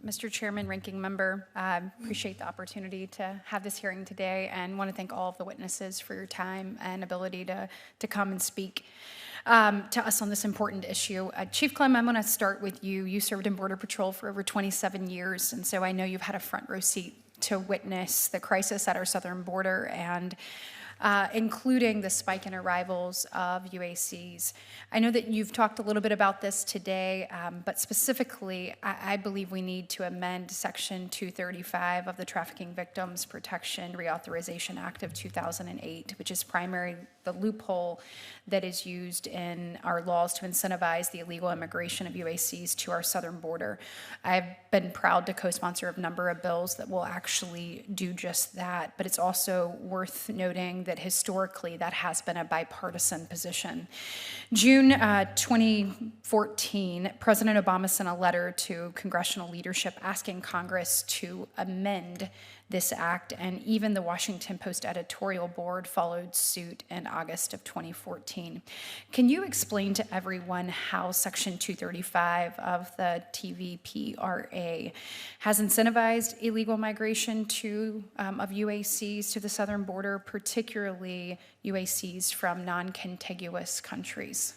Mr. Chairman, Ranking Member, appreciate the opportunity to have this hearing today and want to thank all of the witnesses for your time and ability to come and speak to us on this important issue. Chief Clem, I'm going to start with you. You served in Border Patrol for over 27 years, and so I know you've had a front row seat to witness the crisis at our southern border and including the spike in arrivals of UACs. I know that you've talked a little bit about this today, but specifically, I believe we need to amend Section 235 of the Trafficking Victims Protection Reauthorization Act of 2008, which is primarily the loophole that is used in our laws to incentivize the illegal immigration of UACs to our southern border. I've been proud to co-sponsor a number of bills that will actually do just that, but it's also worth noting that historically that has been a bipartisan position. June 2014, President Obama sent a letter to congressional leadership asking Congress to amend this act, and even the Washington Post editorial board followed suit in August of 2014. Can you explain to everyone how Section 235 of the TVPA has incentivized illegal migration of UACs to the southern border, particularly UACs from non-contiguous countries?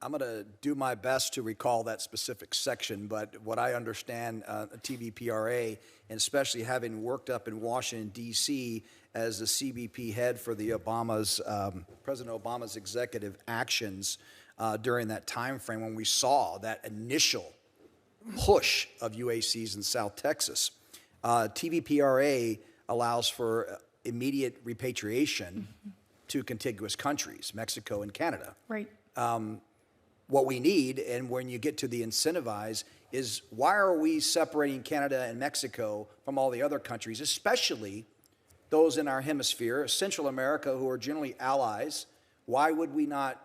I'm going to do my best to recall that specific section, but what I understand, TVPRA, and especially having worked up in Washington, D.C. as the CBP head for the President Obama's executive actions during that time frame when we saw that initial push of UACs in South Texas, TVPRA allows for immediate repatriation to contiguous countries, Mexico and Canada. Right. What we need, and when you get to the incentivize, is why are we separating Canada and Mexico from all the other countries, especially those in our hemisphere, Central America, who are generally allies? Why would we not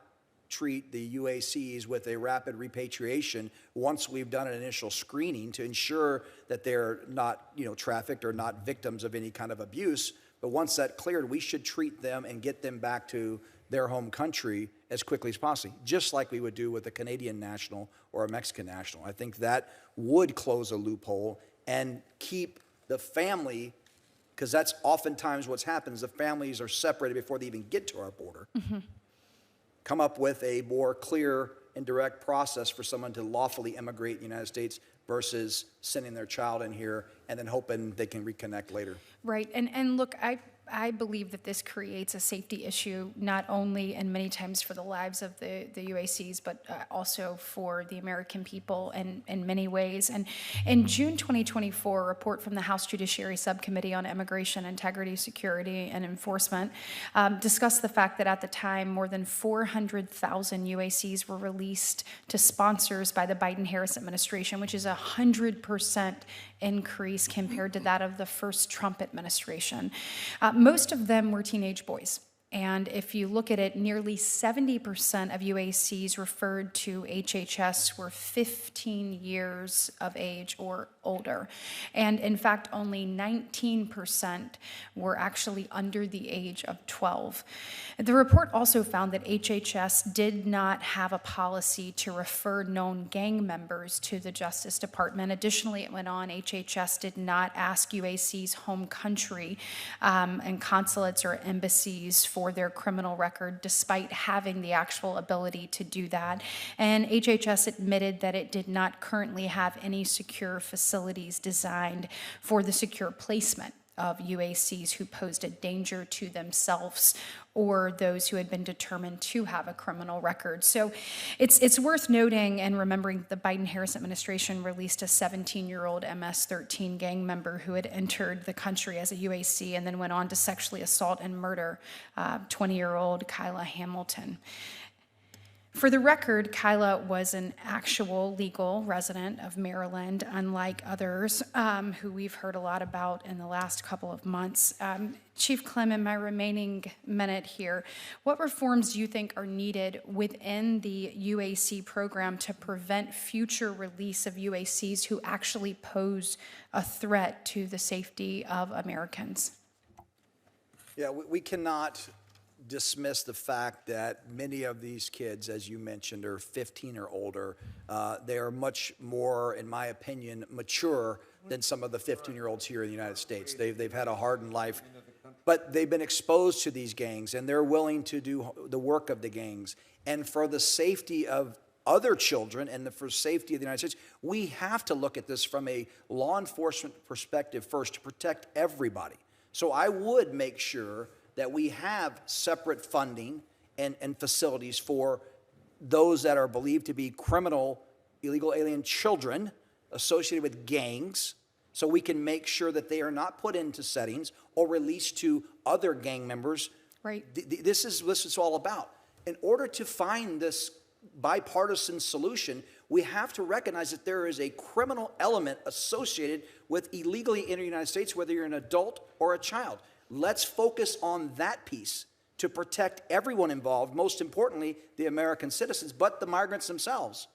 treat the UACs with a rapid repatriation once we've done an initial screening to ensure that they're not, trafficked or not victims of any kind of abuse? But once that cleared, we should treat them and get them back to their home country as quickly as possible, just like we would do with a Canadian national or a Mexican national. I think that would close a loophole and keep the family, because that's oftentimes what's happened is the families are separated before they even get to our border. Come up with a more clear and direct process for someone to lawfully immigrate in the United States versus sending their child in here and then hoping they can reconnect later. Right, and look, I believe that this creates a safety issue, not only and many times for the lives of the UACs, but also for the American people in many ways. And in June 2024, a report from the House Judiciary Subcommittee on Immigration, Integrity, Security, and Enforcement discussed the fact that at the time, more than 400,000 UACs were released to sponsors by the Biden-Harris administration, which is 100% increase compared to that of the first Trump administration. Most of them were teenage boys. And if you look at it, nearly 70% of UACs referred to HHS were 15 years of age or older. And in fact, only 19% were actually under the age of 12. The report also found that HHS did not have a policy to refer known gang members to the Justice Department. Additionally, it went on, HHS did not ask UAC's home country and consulates or embassies for their criminal record, despite having the actual ability to do that. And HHS admitted that it did not currently have any secure facilities designed for the secure placement of UACs who posed a danger to themselves or those who had been determined to have a criminal record. So it's worth noting and remembering the Biden-Harris administration released a 17-year-old MS-13 gang member who had entered the country as a UAC and then went on to sexually assault and murder 20-year-old Kyla Hamilton. For the record, Kyla was an actual legal resident of Maryland, unlike others who we've heard a lot about in the last couple of months. Chief Clem, in my remaining minute here, what reforms do you think are needed within the UAC program to prevent future release of UACs who actually pose a threat to the safety of Americans? Yeah, we cannot dismiss the fact that many of these kids, as you mentioned, are 15 or older. They are much more, in my opinion, mature than some of the 15-year-olds here in the United States. They've had a hardened life, but they've been exposed to these gangs, and they're willing to do the work of the gangs. And for the safety of other children and for safety of the United States, we have to look at this from a law enforcement perspective first to protect everybody. So I would make sure that we have separate funding and facilities for those that are believed to be criminal, illegal alien children associated with gangs, so we can make sure that they are not put into settings or released to other gang members. Right. This is what it's all about. In order to find this bipartisan solution, we have to recognize that there is a criminal element associated with illegally entering the United States, whether you're an adult or a child. Let's focus on that piece to protect everyone involved, most importantly, the American citizens, but the migrants themselves.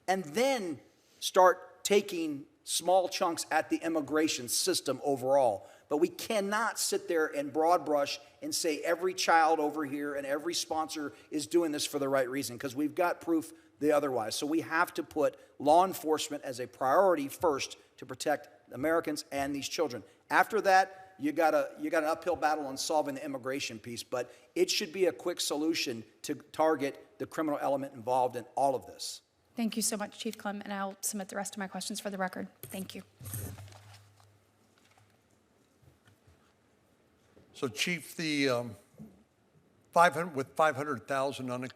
And then start taking small chunks at the immigration system overall. But we cannot sit there and broad brush and say every child over here and every sponsor is doing this for the right reason, because we've got proof the otherwise. So we have to put law enforcement as a priority first to protect Americans and these children. After that, you got an uphill battle on solving the immigration piece, but it should be a quick solution to target the criminal element involved in all of this. Thank you so much, Chief Clem, and I'll submit the rest of my questions for the record. Thank you. So, Chief, the 500,000 unaccounted